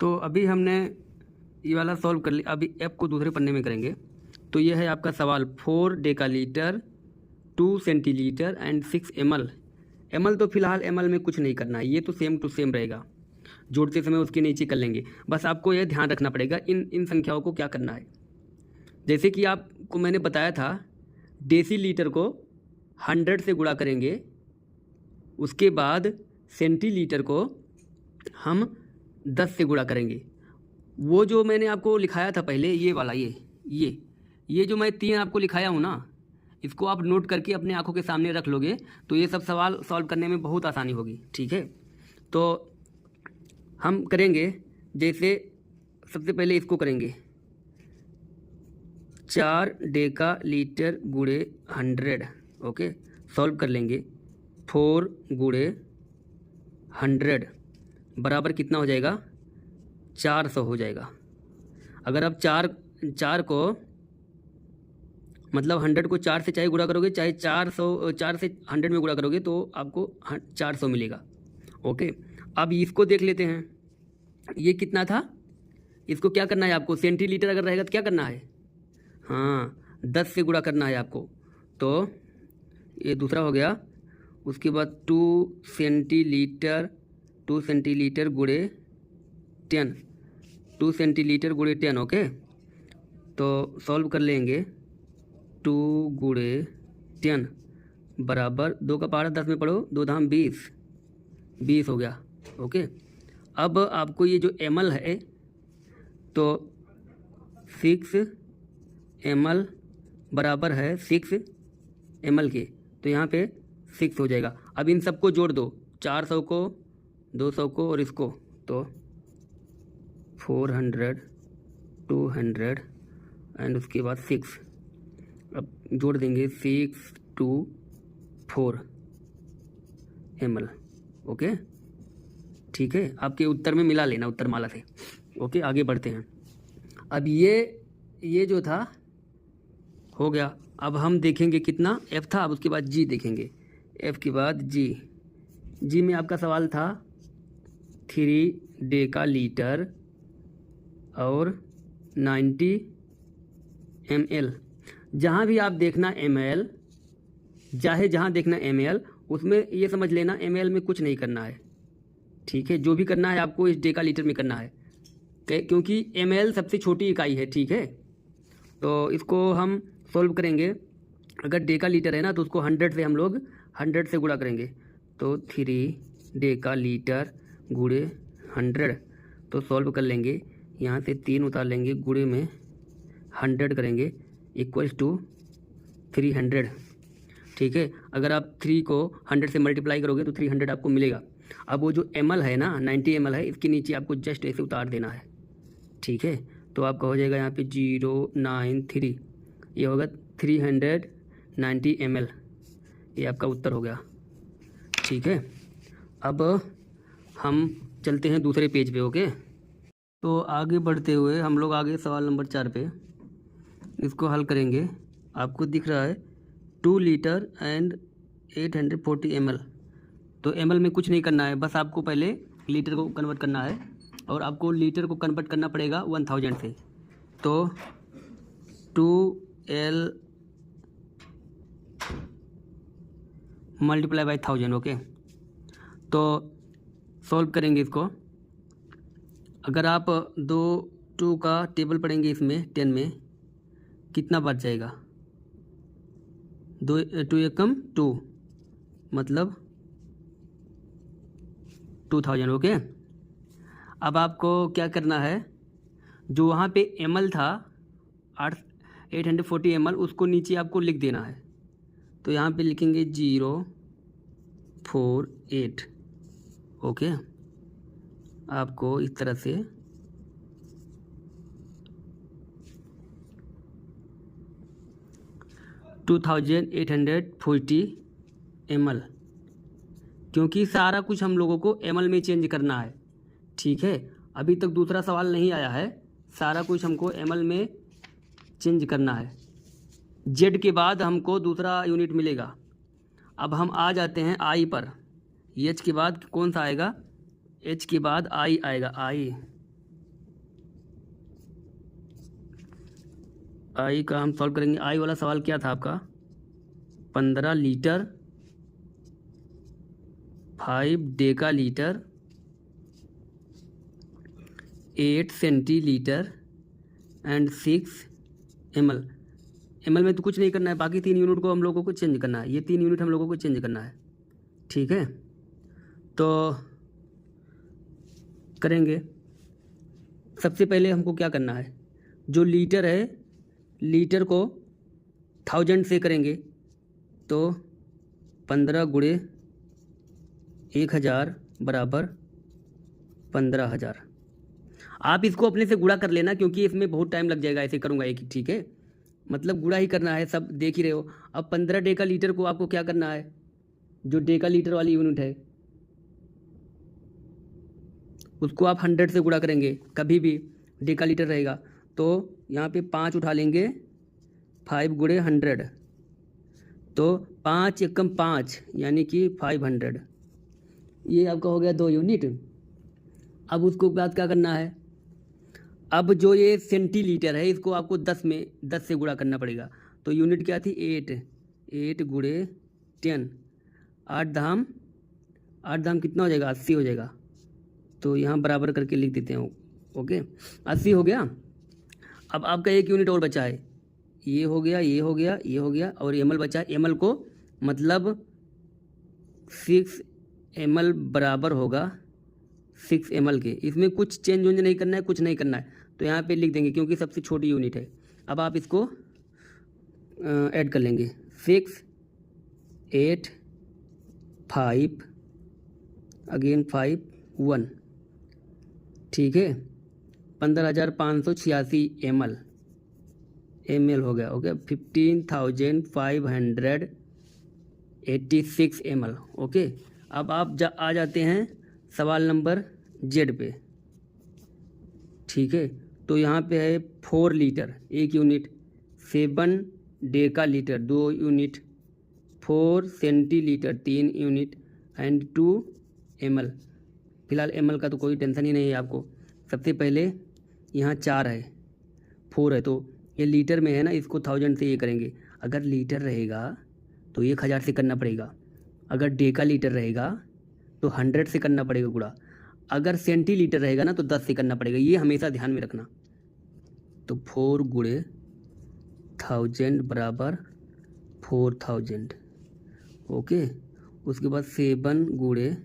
तो अभी हमने ये वाला सॉल्व कर लिया। अभी एफ को दूसरे पन्ने में करेंगे। तो ये है आपका सवाल 4 डेकालीटर 2 सेंटीलीटर एंड 6 ml। ml तो फिलहाल ml में कुछ नहीं करना है, ये तो सेम टू सेम रहेगा, जोड़ते समय उसके नीचे कर लेंगे। बस आपको यह ध्यान रखना पड़ेगा इन संख्याओं को क्या करना है। जैसे कि आपको मैंने बताया था, डेसीलीटर को 100 से गुणा करेंगे, उसके बाद सेंटीलीटर को हम 10 से गुणा करेंगे। वो जो मैंने आपको लिखाया था पहले, ये वाला ये जो मैं 3 आपको लिखाया हूँ ना, इसको आप नोट करके अपने आंखों के सामने रख लोगे तो ये सब सवाल सॉल्व करने में बहुत आसानी होगी। ठीक है, तो हम करेंगे, जैसे सबसे पहले इसको करेंगे 4 डेकालीटर गुणे 100। ओके, सॉल्व कर लेंगे। 4 गुणे 100 बराबर कितना हो जाएगा? 400 हो जाएगा। अगर आप चार को मतलब 100 को 4 से चाहे गुणा करोगे, चाहे 4 से 100 में गुणा करोगे तो आपको 400 मिलेगा। ओके, अब इसको देख लेते हैं, ये कितना था। इसको क्या करना है आपको? सेंटीलीटर अगर रहेगा तो क्या करना है? हाँ, 10 से गुणा करना है आपको। तो ये दूसरा हो गया। उसके बाद 2 सेंटीलीटर गुणे 10, 2 सेंटीलीटर गुणे 10। ओके, तो सॉल्व कर लेंगे। 2 गुणे 10 बराबर 2 का पारा 10 में पढ़ो, 2 धाम 20 हो गया। ओके, अब आपको ये जो ml है तो 6 ml बराबर है 6 ml के, तो यहाँ पे 6 हो जाएगा। अब इन सबको जोड़ दो, 400 को, 200 को और इसको, तो 400 200 एंड उसके बाद 6। अब जोड़ देंगे 6 to 4 ml। ओके, ठीक है, आपके उत्तर में मिला लेना, उत्तर माला से। ओके, आगे बढ़ते हैं। अब ये जो था हो गया। अब हम देखेंगे कितना F था, अब उसके बाद G देखेंगे। F के बाद G में आपका सवाल था 3 डेकालीटर और 90 ml। जहाँ भी आप देखना ml, चाहे जहाँ देखना ml, उसमें ये समझ लेना ml में कुछ नहीं करना है। ठीक है, जो भी करना है आपको इस डेकालीटर में करना है, क्योंकि ml सबसे छोटी इकाई है। ठीक है, तो इसको हम सॉल्व करेंगे। अगर डेकालीटर है ना तो उसको 100 से हम लोग 100 से गुणा करेंगे, तो 3 डेकालीटर गुणे 100, तो सॉल्व कर लेंगे। यहाँ से 3 उतार लेंगे, गुणे में 100 करेंगे, इक्वल्स टू 300। ठीक है, अगर आप 3 को 100 से मल्टीप्लाई करोगे तो 300 आपको मिलेगा। अब वो जो ml है ना, 90 ml है, इसके नीचे आपको जस्ट ऐसे उतार देना है। ठीक है, तो आपका हो जाएगा यहाँ पे 093, ये होगा 390 ml, ये आपका उत्तर हो गया। ठीक है, अब हम चलते हैं दूसरे पेज पे। ओके, तो आगे बढ़ते हुए हम लोग आगे सवाल नंबर 4 पे इसको हल करेंगे। आपको दिख रहा है 2 लीटर एंड 840 ml। तो ml में कुछ नहीं करना है, बस आपको पहले लीटर को कन्वर्ट करना है, और आपको लीटर को कन्वर्ट करना पड़ेगा 1000 से। तो 2L मल्टीप्लाई बाई 1000। ओके, तो सॉल्व करेंगे इसको। अगर आप 2 का टेबल पढ़ेंगे इसमें 10 में, कितना बच जाएगा? 2 एकम 2, मतलब 2000। ओके, अब आपको क्या करना है, जो वहाँ पे ml था 840 ml, उसको नीचे आपको लिख देना है। तो यहाँ पे लिखेंगे 048। ओके, आपको इस तरह से $2840 ml, क्योंकि सारा कुछ हम लोगों को ml में चेंज करना है। ठीक है, अभी तक दूसरा सवाल नहीं आया है, सारा कुछ हमको ml में चेंज करना है। Z के बाद हमको दूसरा यूनिट मिलेगा। अब हम आ जाते हैं I पर। H के बाद कौन सा आएगा? H के बाद I आएगा, I। आई का हम सॉल्व करेंगे। आई वाला सवाल क्या था आपका? 15 litre, 5 Deka litre, 8 centilitre and 6 ml। ml में तो कुछ नहीं करना है, बाकी 3 यूनिट को हम लोगों को चेंज करना है। ये 3 यूनिट हम लोगों को चेंज करना है, ठीक है। तो करेंगे। सबसे पहले हमको क्या करना है, जो लीटर है, लीटर को 1000 से करेंगे तो 15 गुणे 1000 बराबर 15,000। आप इसको अपने से गुणा कर लेना, क्योंकि इसमें बहुत टाइम लग जाएगा, ऐसे करूँगा एक ही, ठीक है। मतलब गुणा ही करना है, सब देख ही रहे हो। अब 15 डेका लीटर को आपको क्या करना है, जो डेका लीटर वाली यूनिट है उसको आप 100 से गुणा करेंगे। कभी भी डेका लीटर रहेगा तो यहाँ पे 5 उठा लेंगे, 5 गुणे 100, तो 5 एकम 5 यानी कि 500। ये आपका हो गया 2 यूनिट। अब उसको बाद क्या करना है, अब जो ये सेंटीलीटर है इसको आपको 10 से गुणा करना पड़ेगा। तो यूनिट क्या थी, 8 गुणे 10, 8 धाम कितना हो जाएगा, 80 हो जाएगा। तो यहाँ बराबर करके लिख देते हैं, ओके, 80 हो गया। अब आपका एक यूनिट और बचा है, ये हो गया, ये हो गया, ये हो गया, और ml बचा है। ml को मतलब 6 ml बराबर होगा 6 ml के। इसमें कुछ चेंज वेंज नहीं करना है, कुछ नहीं करना है, तो यहाँ पे लिख देंगे क्योंकि सबसे छोटी यूनिट है। अब आप इसको ऐड कर लेंगे, 6 8 5 अगेन 5 1, ठीक है। 15,586 ml हो गया, ओके। 15,586 ml, okay. अब आप आ जाते हैं सवाल नंबर जेड पे, ठीक है। तो यहाँ पे है 4 litre 1 unit, 7 Deka litre 2 unit, 4 centilitre 3 unit and 2 ml। फिलहाल ml का तो कोई टेंशन ही नहीं है आपको। सबसे पहले यहाँ 4 है, 4 है, तो ये लीटर में है ना, इसको 1000 से ये करेंगे। अगर लीटर रहेगा तो 1000 से करना पड़ेगा, अगर डेका लीटर रहेगा तो 100 से करना पड़ेगा गुणा, अगर सेंटीलीटर रहेगा ना तो 10 से करना पड़ेगा। ये हमेशा ध्यान में रखना। तो 4 गुणे 1000 बराबर 4000, ओके। उसके बाद 7 गुणे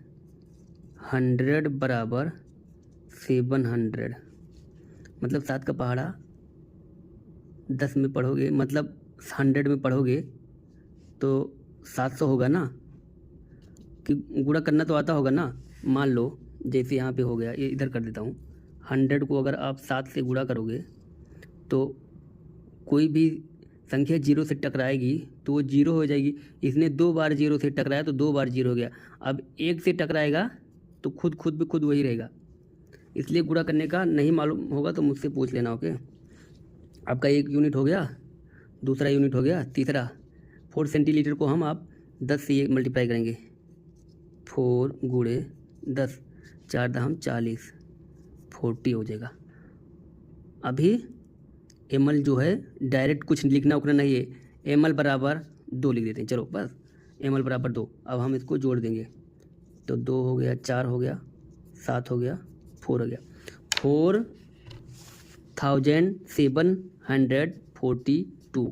100 बराबर 700, मतलब 7 का पहाड़ा 10 में पढ़ोगे, मतलब 100 में पढ़ोगे तो 700 होगा ना, कि गुणा करना तो आता होगा ना। मान लो जैसे यहाँ पे हो गया, ये इधर कर देता हूँ। 100 को अगर आप 7 से गुणा करोगे तो कोई भी संख्या 0 से टकराएगी तो वो 0 हो जाएगी। इसने 2 बार 0 से टकराया तो 2 बार 0 हो गया। अब 1 से टकराएगा तो खुद वही रहेगा, इसलिए गुणा करने का नहीं मालूम होगा तो मुझसे पूछ लेना, ओके। आपका एक यूनिट हो गया, दूसरा यूनिट हो गया, तीसरा 4 सेंटीलीटर को हम आप 10 से मल्टीप्लाई करेंगे। 4 गुणे 10, 4 दाम 40, 40 हो जाएगा। अभी ml जो है डायरेक्ट कुछ लिखना उखना नहीं है, ml बराबर 2 लिख देते हैं, चलो बस ml बराबर 2। अब हम इसको जोड़ देंगे तो 2 हो गया, 4 हो गया, 7 हो गया, 4 हो गया, 4742।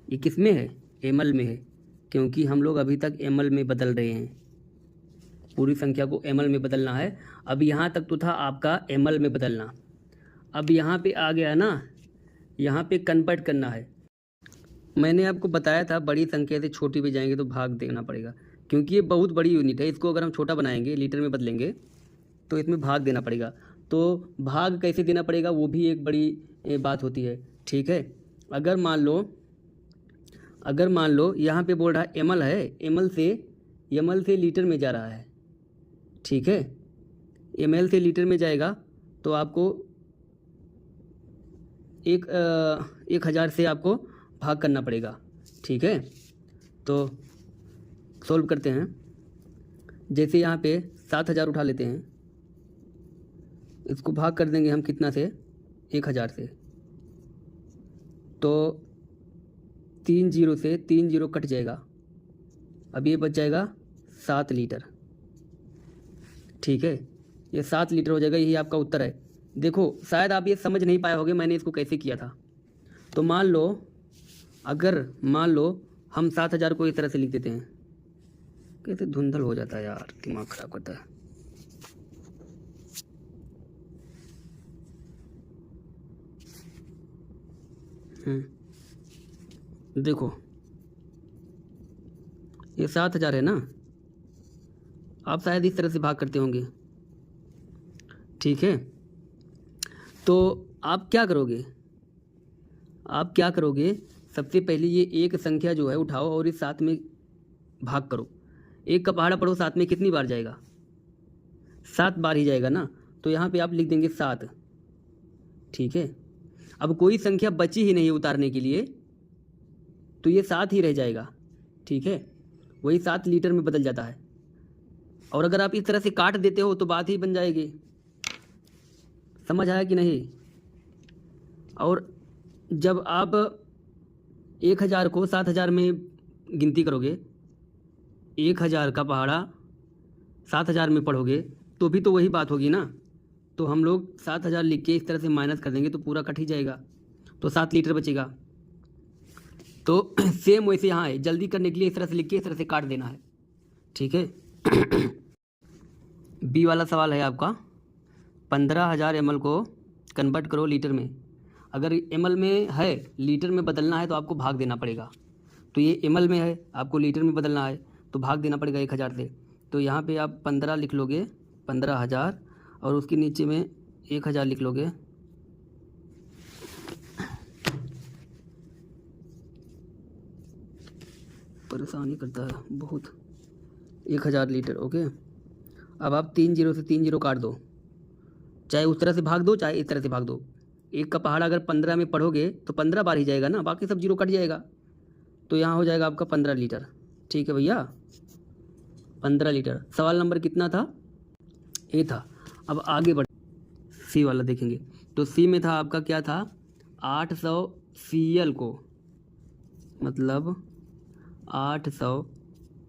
ये किस में है, ml में है, क्योंकि हम लोग अभी तक ml में बदल रहे हैं। पूरी संख्या को ml में बदलना है। अब यहाँ तक तो था आपका ml में बदलना, अब यहाँ पे आ गया ना, यहाँ पे कन्वर्ट करना है। मैंने आपको बताया था बड़ी संख्या से छोटी भी जाएंगे तो भाग देना पड़ेगा, क्योंकि ये बहुत बड़ी यूनिट है। इसको अगर हम छोटा बनाएंगे, लीटर में बदलेंगे तो इसमें भाग देना पड़ेगा। तो भाग कैसे देना पड़ेगा वो भी एक बड़ी बात होती है, ठीक है। अगर मान लो यहाँ पे बोल रहा है ml है, ml से लीटर में जा रहा है, ठीक है। ml से लीटर में जाएगा तो आपको 1000 से आपको भाग करना पड़ेगा, ठीक है। तो सॉल्व करते हैं। जैसे यहाँ पे 7000 उठा लेते हैं, इसको भाग कर देंगे हम कितना से, 1000 से। तो 3 जीरो से 3 जीरो कट जाएगा, अब ये बच जाएगा 7 लीटर। ठीक है, ये 7 लीटर हो जाएगा, यही आपका उत्तर है। देखो शायद आप ये समझ नहीं पाए होगे मैंने इसको कैसे किया था। तो मान लो हम 7,000 को इस तरह से लिख देते हैं, कैसे धुंधल हो जाता है यार, दिमाग खराब करता है। देखो ये 7,000 है ना, आप शायद इस तरह से भाग करते होंगे। ठीक है, तो आप क्या करोगे, सबसे पहले ये एक संख्या जो है उठाओ और इस 7 में भाग करो। एक का पहाड़ा पढ़ो, 7 में कितनी बार जाएगा? 7 बार ही जाएगा ना, तो यहाँ पे आप लिख देंगे 7। ठीक है, अब कोई संख्या बची ही नहीं उतारने के लिए, तो ये 7 ही रह जाएगा। ठीक है, वही 7 लीटर में बदल जाता है। और अगर आप इस तरह से काट देते हो तो बात ही बन जाएगी। समझ आया कि नहीं? और जब आप 1,000 को 7,000 में गिनती करोगे, 1,000 का पहाड़ा 7,000 में पढ़ोगे तो भी तो वही बात होगी ना। तो हम लोग 7,000 लिख के इस तरह से माइनस कर देंगे तो पूरा कट ही जाएगा, तो 7 लीटर बचेगा। तो सेम वैसे यहाँ है, जल्दी करने के लिए इस तरह से लिख के इस तरह से काट देना है। ठीक है। बी वाला सवाल है आपका, 15,000 ml को कन्वर्ट करो लीटर में। अगर ml में है, लीटर में बदलना है तो आपको भाग देना पड़ेगा। तो ये ml में है, आपको लीटर में बदलना है तो भाग देना पड़ेगा 1,000 से। तो यहाँ पे आप 15 लिख लोगे, 15,000, और उसके नीचे में 1,000 लिख लोगे। परेशानी करता है बहुत। 1,000 लीटर, ओके। अब आप 3 जीरो से 3 जीरो काट दो, चाहे उस तरह से भाग दो चाहे इस तरह से भाग दो। एक का पहाड़ा अगर 15 में पढ़ोगे तो 15 बार ही जाएगा ना, बाकी सब जीरो कट जाएगा। तो यहाँ हो जाएगा आपका 15 लीटर। ठीक है भैया, 15 लीटर। सवाल नंबर कितना था? ए था। अब आगे बढ़, सी वाला देखेंगे। तो सी में था आपका क्या था? 800 CL को, मतलब 800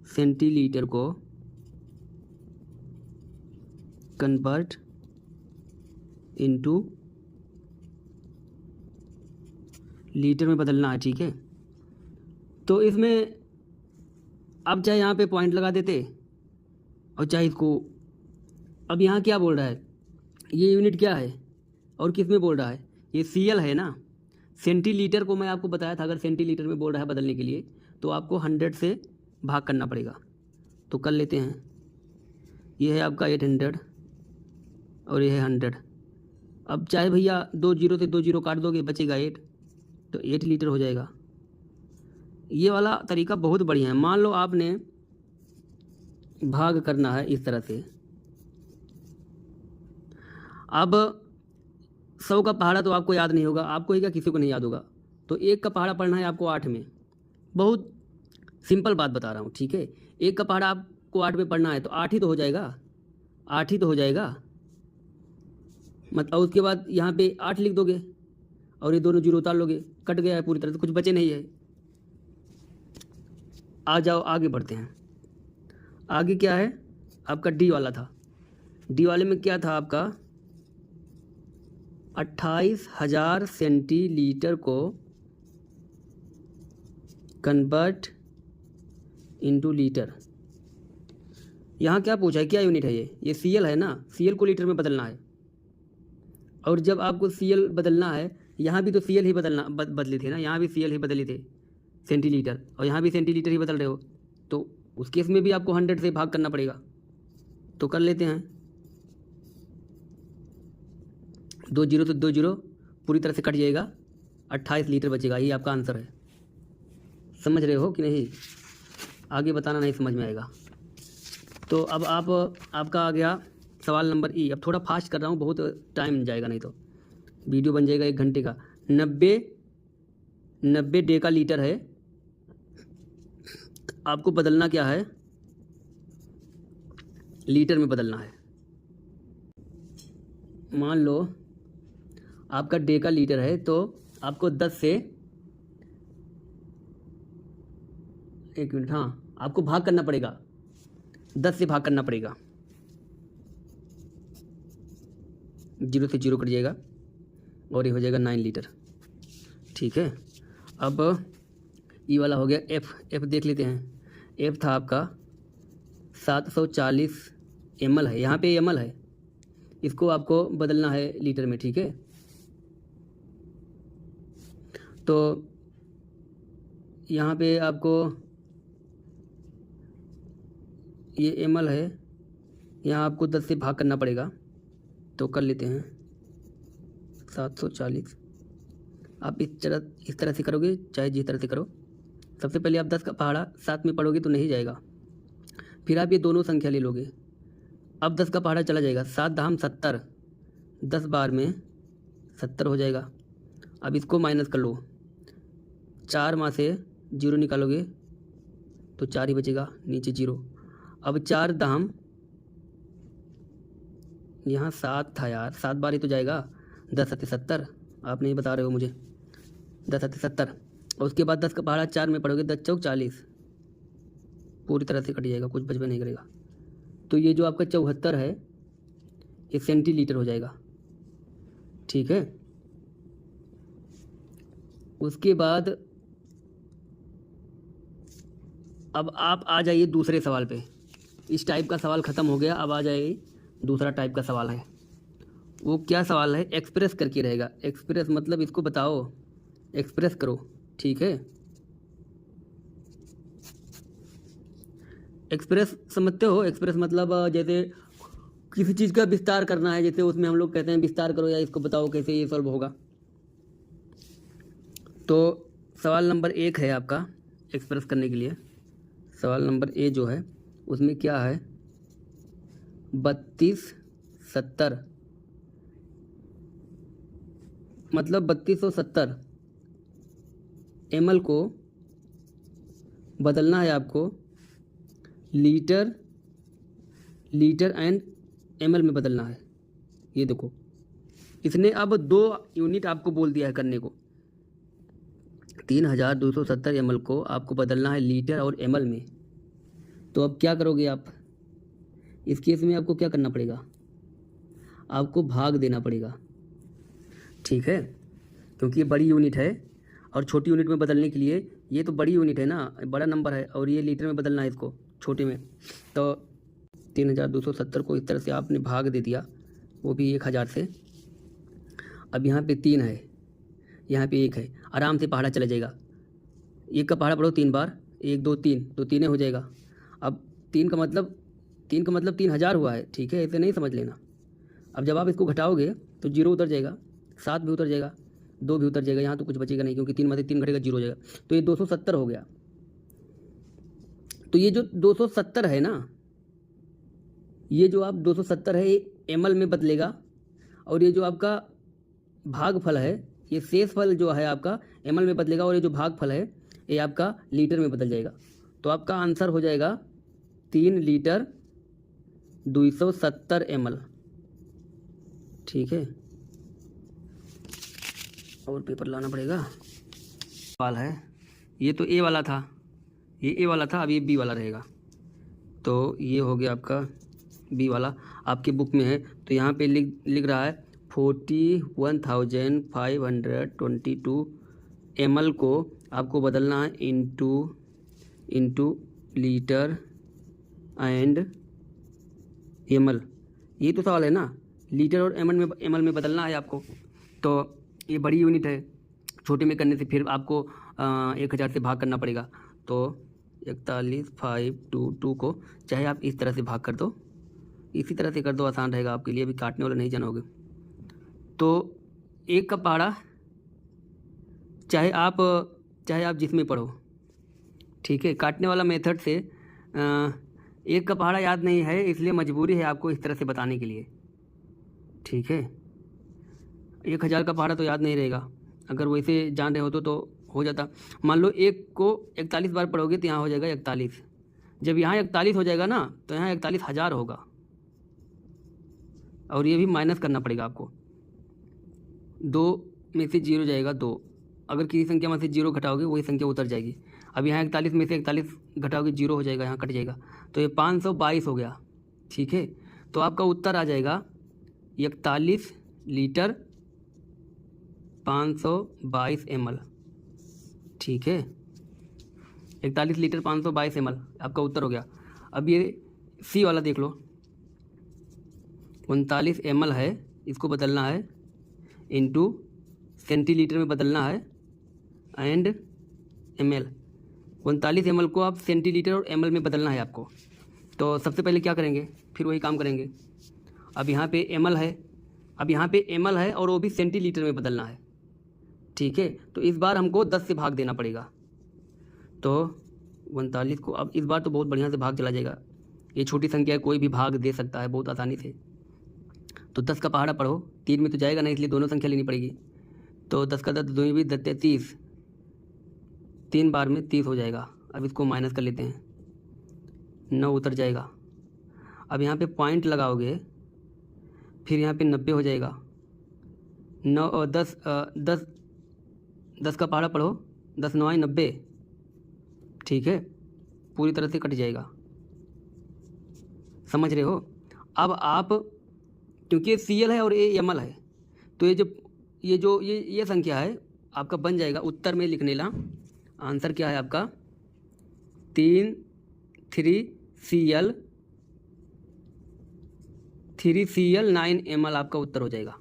सेंटीलीटर को कन्वर्ट इनटू लीटर में बदलना है। ठीक है, तो इसमें अब चाहे यहाँ पे पॉइंट लगा देते और चाहे इसको, अब यहाँ क्या बोल रहा है, ये यूनिट क्या है और किस में बोल रहा है? ये CL है ना। सेंटीलीटर को मैं आपको बताया था, अगर सेंटीलीटर में बोल रहा है बदलने के लिए तो आपको 100 से भाग करना पड़ेगा। तो कर लेते हैं, ये है आपका 800 और ये है 100। अब चाहे भैया 2 जीरो से 2 जीरो काट दोगे, बचेगा 8, तो 8 लीटर हो जाएगा। ये वाला तरीका बहुत बढ़िया है। मान लो आपने भाग करना है इस तरह से, अब 100 का पहाड़ा तो आपको याद नहीं होगा, आपको ही क्या किसी को नहीं याद होगा। तो 1 का पहाड़ा पढ़ना है आपको 8 में। बहुत सिंपल बात बता रहा हूँ। ठीक है, 1 का पहाड़ा आपको 8 में पढ़ना है तो 8 ही तो हो जाएगा, 8 ही तो हो जाएगा। मतलब उसके बाद यहाँ पे 8 लिख दोगे और ये दोनों जीरो उतार लोगे, कट गया है पूरी तरह से, कुछ बचे नहीं है। आ जाओ आगे बढ़ते हैं। आगे क्या है आपका? डी वाला था। डी वाले में क्या था आपका? 28,000 सेंटीलीटर को कन्वर्ट इनटू लीटर। यहाँ क्या पूछा है, क्या यूनिट है ये CL है ना। CL को लीटर में बदलना है, और जब आपको CL बदलना है, यहाँ भी तो CL ही बदले थे ना, यहाँ भी CL ही बदले थे सेंटीलीटर, और यहाँ भी सेंटीलीटर ही बदल रहे हो, तो उस केस में भी आपको 100 से भाग करना पड़ेगा। तो कर लेते हैं, 2 जीरो तो 2 जीरो पूरी तरह से कट जाएगा, 28 लीटर बचेगा। ये आपका आंसर है। समझ रहे हो कि नहीं? आगे बताना नहीं समझ में आएगा। तो अब आपका आ गया सवाल नंबर ई। अब थोड़ा फास्ट कर रहा हूँ, बहुत टाइम जाएगा, नहीं तो वीडियो बन जाएगा 1 घंटे का। 90 डेका लीटर है, आपको बदलना क्या है? लीटर में बदलना है। मान लो आपका डेका लीटर है, तो आपको 10 से एक मिनट, हाँ आपको भाग करना पड़ेगा, 10 से भाग करना पड़ेगा, 0 से 0 कट जाएगा और ये हो जाएगा 9 लीटर। ठीक है, अब ये वाला हो गया एफ देख लेते हैं। एफ था आपका 740 ml है, यहाँ पे ml है, इसको आपको बदलना है लीटर में। ठीक है, तो यहाँ पे आपको ये ml है, यहाँ आपको 10 से भाग करना पड़ेगा, तो कर लेते हैं 740। आप इस तरह से करोगे, चाहे जिस तरह से करो। सबसे पहले आप 10 का पहाड़ा साथ में पढ़ोगे तो नहीं जाएगा, फिर आप ये दोनों संख्या ले लोगे। अब 10 का पहाड़ा चला जाएगा, 7 दाम 70, 10 बार में 70 हो जाएगा। अब इसको माइनस कर लो, 4 में से 0 निकालोगे तो 4 ही बचेगा, नीचे 0। अब 4 दाम, यहाँ 7 था यार, 7 बार ही तो जाएगा, 10 सत्ते 70, आप नहीं बता रहे हो मुझे, 10 सत्ते 70। और उसके बाद 10 का पहाड़ा 4 में पढ़ोगे, 10 चौक 40, पूरी तरह से कट जाएगा, कुछ बच नहीं करेगा। तो ये जो आपका 74 है ये सेंटीलीटर हो जाएगा। ठीक है, उसके बाद अब आप आ जाइए दूसरे सवाल पे। इस टाइप का सवाल ख़त्म हो गया, अब आ जाइए दूसरा टाइप का सवाल है। वो क्या सवाल है, एक्सप्रेस करके रहेगा। एक्सप्रेस मतलब इसको बताओ, एक्सप्रेस करो। ठीक है, एक्सप्रेस समझते हो? एक्सप्रेस मतलब जैसे किसी चीज़ का विस्तार करना है, जैसे उसमें हम लोग कहते हैं विस्तार करो या इसको बताओ कैसे ये सॉल्व होगा। तो सवाल नंबर 1 है आपका एक्सप्रेस करने के लिए। सवाल नंबर ए जो है उसमें क्या है, 3270 मतलब 3270 ml को बदलना है आपको लीटर एंड ml में बदलना है। ये देखो, इसने अब 2 यूनिट आपको बोल दिया है करने को। 3270 ml को आपको बदलना है लीटर और ml में। तो अब क्या करोगे आप इस केस में? आपको क्या करना पड़ेगा, आपको भाग देना पड़ेगा। ठीक है, क्योंकि ये बड़ी यूनिट है और छोटी यूनिट में बदलने के लिए, ये तो बड़ी यूनिट है ना, बड़ा नंबर है, और ये लीटर में बदलना है इसको छोटे में। तो 3270 को इस तरह से आपने भाग दे दिया, वो भी 1000 से। अब यहाँ पे 3 है, यहाँ पे 1 है, आराम से पहाड़ा चला जाएगा। 1 का पहाड़ा पढ़ो 3 बार, 1 2 3, तो 3 हो जाएगा। अब 3 का मतलब 3000 हुआ है। ठीक है, ऐसे नहीं समझ लेना। अब जब आप इसको घटाओगे तो 0 उतर जाएगा, 7 भी उतर जाएगा, 2 भी उतर जाएगा, यहाँ तो कुछ बचेगा नहीं, क्योंकि 3 में से 3 घटेगा 0 हो जाएगा। तो ये 270 हो गया। तो ये जो 270 है ना, ये जो आप 270 है ये ml में बदलेगा, और ये जो आपका भागफल है, ये शेषफल जो है आपका ml में बदलेगा, और ये जो भागफल है ये आपका लीटर में बदल जाएगा। तो आपका आंसर हो जाएगा 3 लीटर 270 ml। ठीक है, और पेपर लाना पड़ेगा। सवाल है, ये तो ए वाला था, ये ए वाला था, अब ये बी वाला रहेगा। तो ये हो गया आपका बी वाला, आपके बुक में है। तो यहाँ पे लिख रहा है 41,522 ml को आपको बदलना है इंटू लीटर एंड ml। ये तो सवाल है ना, लीटर और ml में बदलना है आपको। तो ये बड़ी यूनिट है, छोटे में करने से फिर आपको 1000 से भाग करना पड़ेगा। तो 41,522 को चाहे आप इस तरह से भाग कर दो, इसी तरह से कर दो, आसान रहेगा आपके लिए, अभी काटने वाला नहीं जानोगे। तो 1 का पहाड़ा चाहे आप जिसमें पढ़ो। ठीक है, काटने वाला मेथड से 1 का पहाड़ा याद नहीं है, इसलिए मजबूरी है आपको इस तरह से बताने के लिए। ठीक है, 1000 का पहाड़ा तो याद नहीं रहेगा, अगर वैसे जान रहे हो तो हो जाता। मान लो 1 को 41 बार पढ़ोगे तो यहाँ हो जाएगा 41। जब यहाँ 41 हो जाएगा ना, तो यहाँ 41,000 होगा, और ये भी माइनस करना पड़ेगा आपको। 2 में से 0 जाएगा 2, अगर किसी संख्या में से 0 घटाओगे वही संख्या उतर जाएगी। अब यहाँ 41 में से 41 घटाओगे 0 हो जाएगा, यहाँ कट जाएगा, तो ये 522 हो गया। ठीक है, तो आपका उत्तर आ जाएगा 41 लीटर 522 ml। ठीक है, 41 लीटर 522 ml आपका उत्तर हो गया। अब ये सी वाला देख लो, 39 ml है, इसको बदलना है इंटू सेंटीलीटर में बदलना है एंड ml। 39 ml को आप सेंटीलीटर और ml में बदलना है आपको। तो सबसे पहले क्या करेंगे, फिर वही काम करेंगे। अब यहाँ पे ml है, अब यहाँ पे ml है और वो भी सेंटीलीटर में बदलना है। ठीक है, तो इस बार हमको 10 से भाग देना पड़ेगा। तो 39 को अब इस बार तो बहुत बढ़िया से भाग चला जाएगा। ये छोटी संख्या है, कोई भी भाग दे सकता है बहुत आसानी से। तो 10 का पहाड़ा पढ़ो, 3 में तो जाएगा नहीं, इसलिए दोनों संख्या लेनी पड़ेगी। तो 10 का 10 2 भी 30, 3 बार में 30 हो जाएगा। अब इसको माइनस कर लेते हैं, 9 उतर जाएगा। अब यहाँ पे पॉइंट लगाओगे, फिर यहाँ पे 90 हो जाएगा। 9 और 10 का पहाड़ा पढ़ो, 10 9 90। ठीक है, पूरी तरह से कट जाएगा, समझ रहे हो। अब आप क्योंकि ये CL है और ये ML है, तो ये संख्या है आपका बन जाएगा। उत्तर में लिखने ला आंसर क्या है आपका 3CL 9 ml आपका उत्तर हो जाएगा।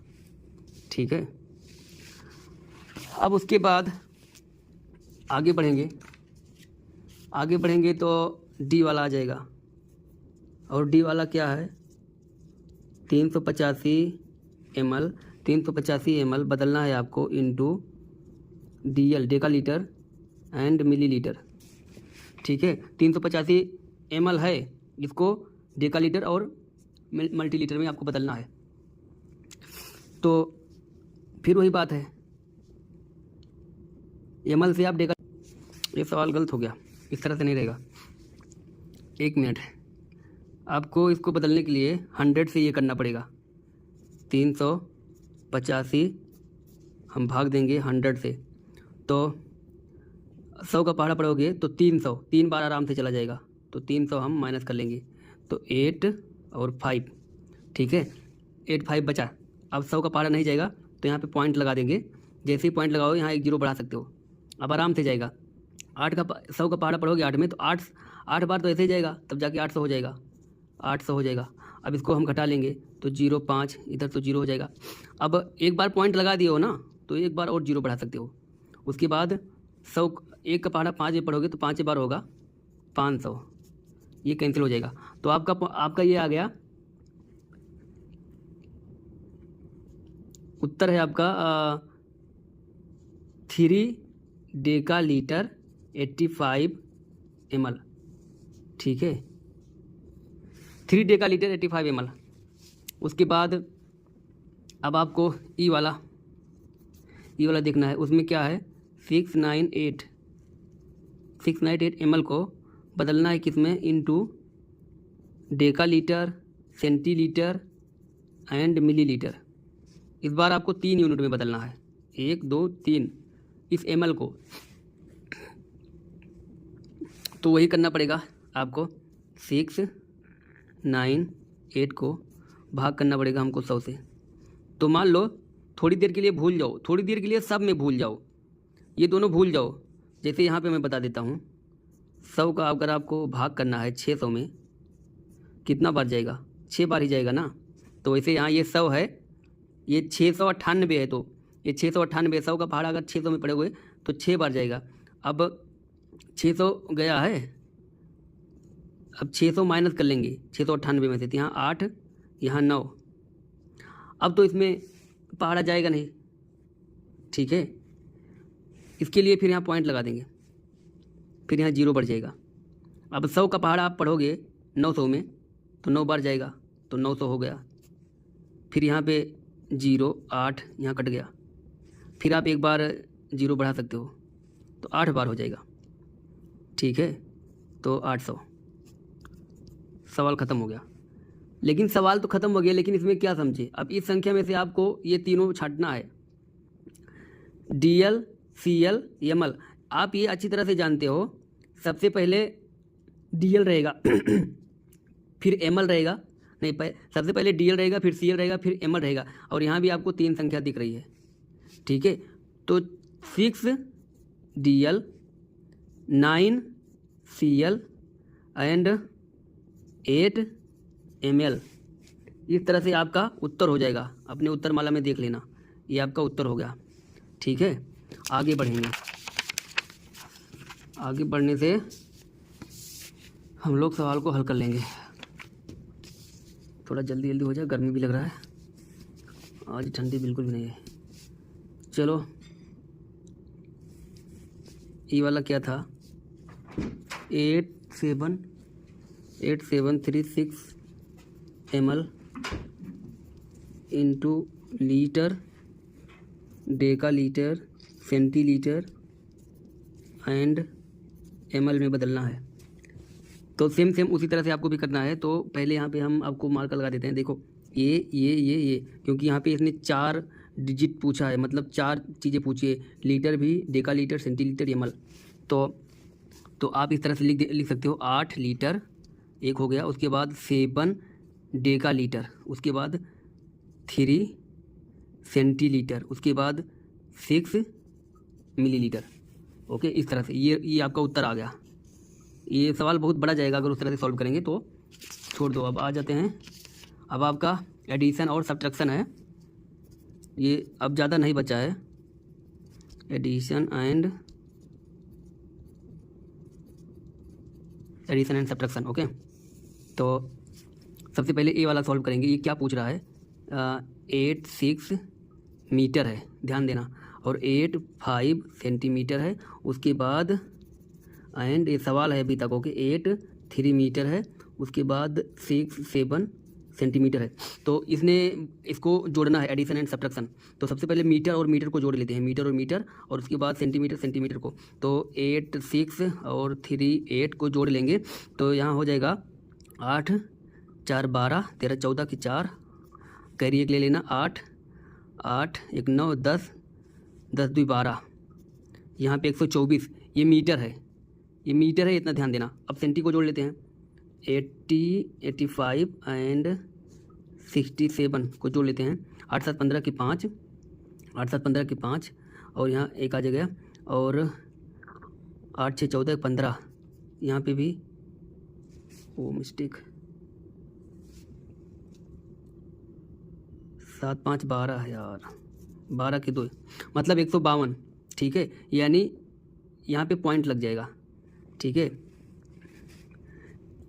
ठीक है, अब उसके बाद आगे बढ़ेंगे तो डी वाला आ जाएगा। और डी वाला क्या है 385 ml बदलना है आपको into DL Deka litre and millilitre. ठीक है, 385 ml है, इसको डेका लीटर और मल्टीलीटर में आपको बदलना है। तो फिर वही बात है, ml से आप डेका, ये सवाल गलत हो गया, इस तरह से नहीं रहेगा। 1 मिनट, आपको इसको बदलने के लिए 100 से ये करना पड़ेगा। 385 हम भाग देंगे 100 से, तो 100 का पहाड़ा पढ़ोगे तो 300, 3 बार आराम से चला जाएगा। तो 300 हम माइनस कर लेंगे, तो 8 और 5। ठीक है, 8 5 बचा। अब 100 का पहाड़ा नहीं जाएगा तो यहाँ पे पॉइंट लगा देंगे। जैसे ही पॉइंट लगाओ यहाँ 1 0 बढ़ा सकते हो, अब आराम से जाएगा। 100 का पहाड़ा पढ़ोगे 8 में, तो 8 बार तो ऐसे ही जाएगा, तब जाके 800 हो जाएगा, 800 हो जाएगा। अब इसको हम घटा लेंगे तो 0 5, इधर तो 0 हो जाएगा। अब एक बार पॉइंट लगा दिए हो ना, तो एक बार और 0 बढ़ा सकते हो। उसके बाद 100 1 का पहाड़ा 5 में पढ़ोगे तो 5 बार होगा 500, ये कैंसिल हो जाएगा। तो आपका ये आ गया, उत्तर है आपका 3 डेका लीटर 85 ml। ठीक है, 3 डेका लीटर 85 ml। उसके बाद अब आपको ई वाला देखना है। उसमें क्या है 698 ml को बदलना है किसमें, into Deka litre, centilitre and millilitre. इस बार आपको 3 यूनिट में बदलना है, 1 2 3 इस ml को। तो वही करना पड़ेगा आपको, 698 को भाग करना पड़ेगा हमको 100 से। तो मान लो थोड़ी देर के लिए भूल जाओ, थोड़ी देर के लिए सब में भूल जाओ, ये दोनों भूल जाओ। जैसे यहाँ पे मैं बता देता हूँ, 100 का अगर आपको भाग करना है 600 में, कितना बार जाएगा, 6 बार ही जाएगा ना। तो वैसे यहाँ ये 100 है, ये 698 है, तो ये 698, 100 का पहाड़ा अगर 600 में पड़े हुए तो 6 बार जाएगा। अब 600 गया है, अब 600 माइनस कर लेंगे 698 में से, तो यहाँ 8 यहाँ 9। अब तो इसमें पहाड़ा जाएगा नहीं। ठीक है, इसके लिए फिर यहाँ पॉइंट लगा देंगे, फिर यहाँ 0 बढ़ जाएगा। अब 100 का पहाड़ा आप पढ़ोगे 900 में, तो 9 बार जाएगा, तो 900 हो गया। फिर यहाँ पे 0 8 यहाँ कट गया, फिर आप एक बार 0 बढ़ा सकते हो, तो 8 बार हो जाएगा। ठीक है, तो 800। सवाल ख़त्म हो गया। लेकिन सवाल तो ख़त्म हो गया, लेकिन इसमें क्या समझे, अब इस संख्या में से आपको ये तीनों छांटना है, DL Cl ml। आप ये अच्छी तरह से जानते हो, सबसे पहले Dl रहेगा फिर ml रहेगा, नहीं सबसे पहले Dl रहेगा, फिर Cl रहेगा, फिर ml रहेगा, और यहाँ भी आपको 3 संख्या दिख रही है, ठीक है। तो 6 Dl 9 Cl एंड 8 ml। इस तरह से आपका उत्तर हो जाएगा, अपने उत्तर माला में देख लेना, ये आपका उत्तर हो गया, ठीक है। आगे बढ़ेंगे, आगे बढ़ने से हम लोग सवाल को हल कर लेंगे। थोड़ा जल्दी जल्दी हो जाए, गर्मी भी लग रहा है, आज ठंडी बिल्कुल भी नहीं है। चलो, ये वाला क्या था, 8736 ml into litre, Deka litre, centilitre and ml में बदलना है। तो सेम उसी तरह से आपको भी करना है। तो पहले यहाँ पे हम आपको मार्क लगा देते हैं। देखो ये क्योंकि यहाँ पे इसने 4 डिजिट पूछा है, मतलब 4 चीज़ें पूछी है, लीटर भी, डेका लीटर, सेंटीलीटर, ml। तो आप इस तरह से लिख सकते हो, 8 लीटर एक हो गया, उसके बाद 7 डेका लीटर, उसके बाद 3 सेंटीलीटर, उसके बाद 6 मिलीलीटर। ओके, इस तरह से ये आपका उत्तर आ गया। ये सवाल बहुत बड़ा जाएगा अगर उस तरह से सॉल्व करेंगे, तो छोड़ दो। अब आ जाते हैं, अब आपका एडिशन और सब्ट्रैक्शन है। ये अब ज़्यादा नहीं बचा है, एडिशन एंड सब्ट्रैक्शन। ओके, तो सबसे पहले ए वाला सॉल्व करेंगे। ये क्या पूछ रहा है, 86 मीटर है, ध्यान देना, और 85 सेंटीमीटर है। उसके बाद एंड ये सवाल है अभी तक, ओके, 83 मीटर है, उसके बाद 7 सेंटीमीटर है। तो इसने इसको जोड़ना है, एडिशन एंड सब्ट्रैक्शन। तो सबसे पहले मीटर और मीटर को जोड़ लेते हैं, मीटर और मीटर, और उसके बाद सेंटीमीटर को। तो 86 और 38 को जोड़ लेंगे, तो यहाँ हो जाएगा 8 4 12 13 14 की 4, कैरी एक ले लेना, 8 8 1 9 10 10 2 12, यहाँ पे 124। ये मीटर है, ये मीटर है, इतना ध्यान देना। अब सेंटी को जोड़ लेते हैं, 80 85 एंड 67 को जोड़ लेते हैं, 8 7 15 की 5, 8 7 15 की 5, और यहाँ एक आ जाएगा, और 8 6 14 15, यहाँ पे भी वो मिस्टेक, 7 5 12 है यार, 12 की 2, मतलब 152, ठीक है। यानी यहाँ पे पॉइंट लग जाएगा, ठीक है।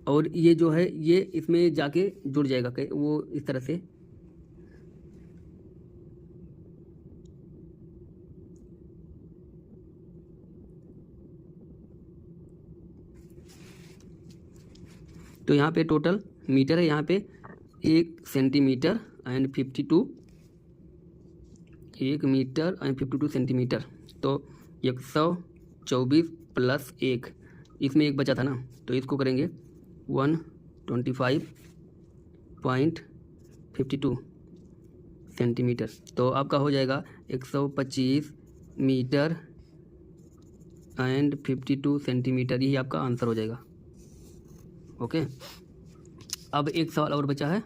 और ये जो है ये इसमें जाके जुड़ जाएगा, वो इस तरह से। तो यहाँ पे टोटल मीटर है, यहाँ पे 1 centimetre and 52, 1 metre and 52 centimetre. तो 124 प्लस 1, इसमें 1 बचा था ना, तो इसको करेंगे 125.52 सेंटीमीटर। तो आपका हो जाएगा 125 मीटर एंड 52 सेंटीमीटर, यही आपका आंसर हो जाएगा। ओके, अब एक सवाल और बचा है,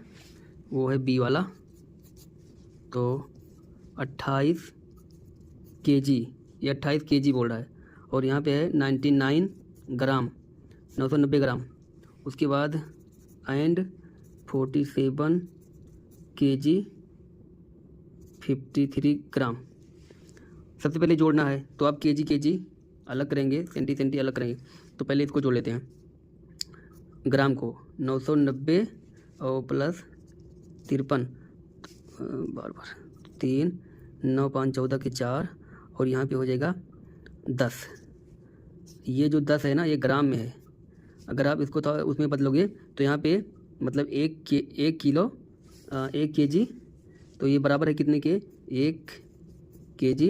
वो है बी वाला। तो 28 केजी, ये 28 केजी बोल रहा है, और यहाँ पे है 99 ग्राम, 990 ग्राम। उसके बाद एंड 47 केजी 53 ग्राम। सबसे पहले जोड़ना है, तो आप केजी अलग करेंगे, सेंटी अलग करेंगे। तो पहले इसको जोड़ लेते हैं, ग्राम को 990 और प्लस 53, बार 3 9 5 14 के 4, और यहाँ पे हो जाएगा 10। ये जो 10 है ना, ये ग्राम में है। अगर आप इसको उसमें बदलोगे तो यहाँ पे मतलब 1 किलो 1 केजी, तो ये बराबर है कितने के, 1 केजी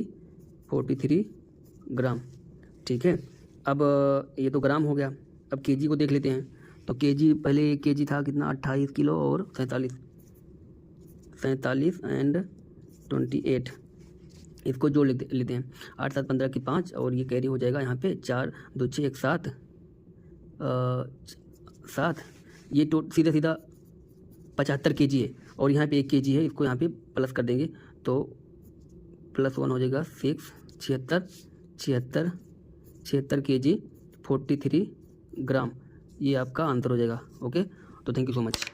43 ग्राम, ठीक है। अब ये तो ग्राम हो गया, अब केजी को देख लेते हैं। तो केजी, पहले 1 केजी था कितना, 28 किलो और 47 एंड 28, इसको जोड़ लेते हैं। 8 7 15 की 5 और ये कैरी हो जाएगा यहाँ पे 4 2 6 1 7 7। ये सीधा सीधा 75 kg है और यहाँ पे 1 kg है, इसको यहाँ पे प्लस कर देंगे तो +1 हो जाएगा 6 76 kg 43 ग्राम। ये आपका आंसर हो जाएगा। ओके, तो थैंक यू सो मच।